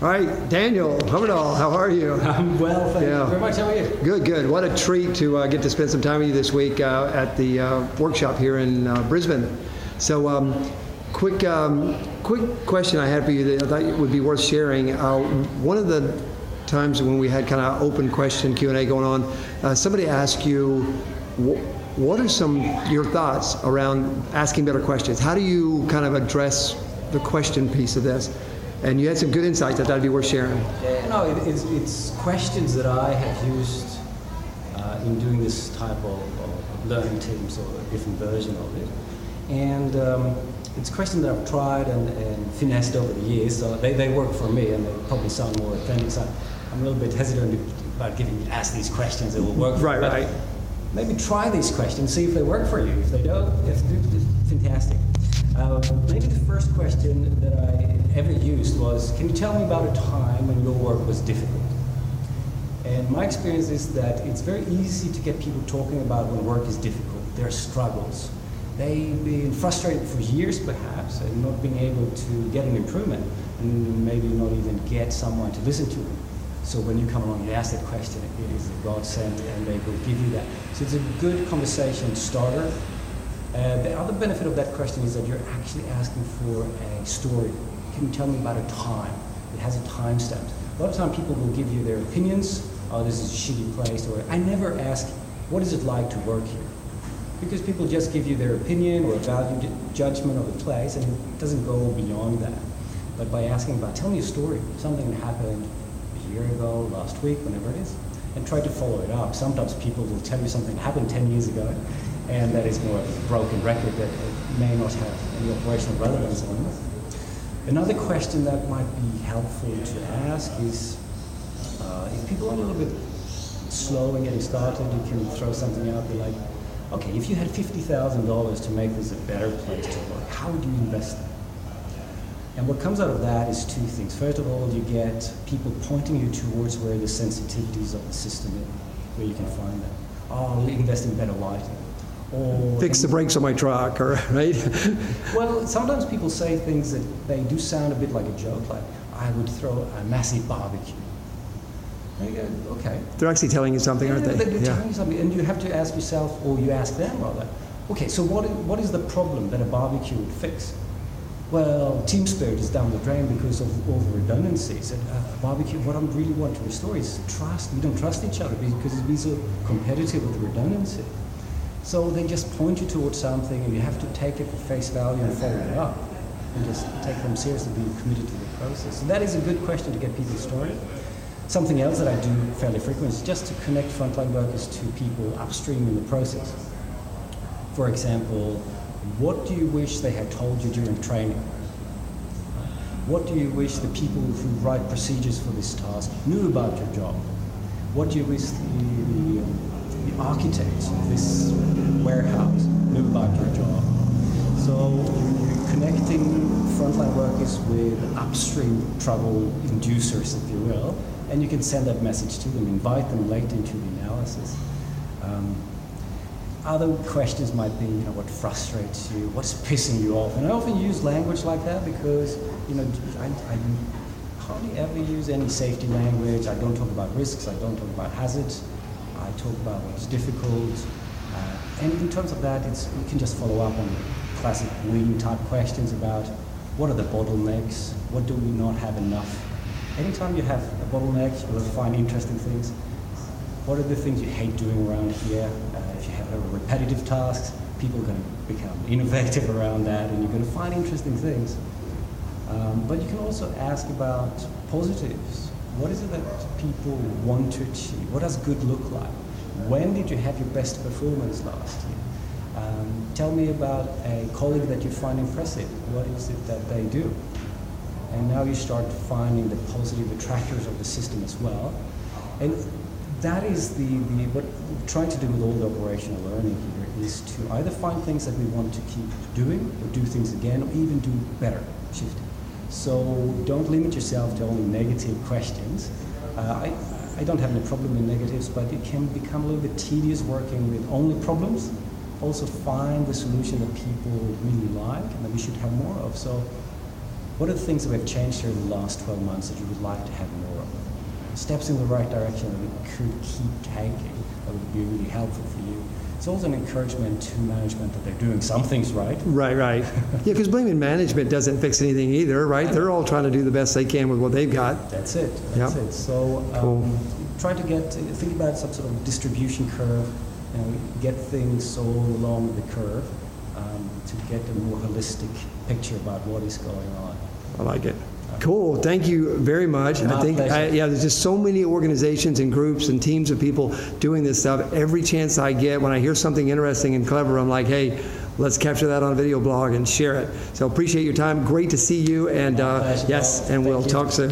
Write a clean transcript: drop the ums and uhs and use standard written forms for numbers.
All right, Daniel Hummerdal, how are you? I'm well, thank you very much. How are you? Good. What a treat to get to spend some time with you this week at the workshop here in Brisbane. So, quick question I had for you that I thought it would be worth sharing. One of the times when we had kind of open question Q&A going on, somebody asked you, what are your thoughts around asking better questions? How do you kind of address the question piece of this? And you had some good insights that would be worth sharing. Yeah, no, it's questions that I have used in doing this type of learning teams or a different version of it. And it's questions that I've tried and finessed over the years, so they work for me and they probably sound more authentic. So I'm a little bit hesitant about ask these questions that will work for you. Right. Maybe try these questions, see if they work for you. If they don't, it's fantastic. Maybe the first question that I ever used was, can you tell me about a time when your work was difficult? And my experience is that it's very easy to get people talking about when work is difficult, their struggles. They've been frustrated for years perhaps and not being able to get an improvement and maybe not even get someone to listen to them. So when you come along, you ask that question, it is a godsend and they will give you that. So it's a good conversation starter. The other benefit of that question is that you're actually asking for a story. Can you tell me about a time? It has a timestamp. A lot of times people will give you their opinions. Oh, this is a shitty place. Or I never ask, what is it like to work here? Because people just give you their opinion or a value judgment of the place, and it doesn't go beyond that. But by asking about, tell me a story, something that happened a year ago, last week, whenever it is, and try to follow it up. Sometimes people will tell you something happened 10 years ago, and that is more of a broken record that may not have any operational relevance anymore. Another question that might be helpful to ask is, if people are a little bit slow in getting started, you can throw something out there like, okay, if you had $50,000 to make this a better place to work, how would you invest that? And what comes out of that is two things. First of all, you get people pointing you towards where the sensitivities of the system is, where you can find that. Oh, invest in better lighting. Or fix the brakes on my truck, or right? Well, sometimes people say things that they do sound a bit like a joke, like, I would throw a massive barbecue. And you go, okay. They're actually telling you something, aren't they? They're telling you something, and you have to ask yourself, or you ask them rather, okay, so what is the problem that a barbecue would fix? Well, team spirit is down the drain because of all the redundancies. And a barbecue, what I really want to restore is trust. We don't trust each other because it's been so competitive with the redundancy. So they just point you towards something, and you have to take it for face value and follow it up, and just take them seriously, being committed to the process. So that is a good question to get people started. Something else that I do fairly frequently is just to connect frontline workers to people upstream in the process. For example, what do you wish they had told you during training? What do you wish the people who write procedures for this task knew about your job? What do you wish the architects of this warehouse knew about your job? So you're connecting frontline workers with upstream trouble inducers, if you will, and you can send that message to them, invite them late into the analysis. Other questions might be, what frustrates you, what's pissing you off, and I often use language like that because, I hardly ever use any safety language. I don't talk about risks. I don't talk about hazards. I talk about what's difficult, and in terms of that, you can just follow up on classic lean type questions about what are the bottlenecks, what do we not have enough. Anytime you have a bottleneck, you'll find interesting things. What are the things you hate doing around here? If you have repetitive tasks, people are going to become innovative around that, and you're going to find interesting things. But you can also ask about positives. What is it that people want to achieve? What does good look like? When did you have your best performance last year? Tell me about a colleague that you find impressive. What is it that they do? And now you start finding the positive attractors of the system as well. And that is what we're trying to do with all the operational learning here, is to either find things that we want to keep doing, or do things again, or even do better, shifting. So don't limit yourself to only negative questions. I don't have any problem in negatives, but it can become a little bit tedious working with only problems. Also find the solution that people really like and that we should have more of. So What are the things that have changed here in the last 12 months that you would like to have more of? Steps in the right direction that we could keep taking that would be really helpful for you. It's also an encouragement to management that they're doing some things right. Right. Yeah, because blaming management doesn't fix anything either, right? They're all trying to do the best they can with what they've got. That's it. So try to think about some sort of distribution curve, get things all along the curve to get a more holistic picture about what is going on. I like it. Cool. Thank you very much. My I think, pleasure. there's just so many organizations and groups and teams of people doing this stuff. Every chance I get, when I hear something interesting and clever, I'm like, hey, let's capture that on a video blog and share it. So appreciate your time. Great to see you. And yes, and we'll talk soon.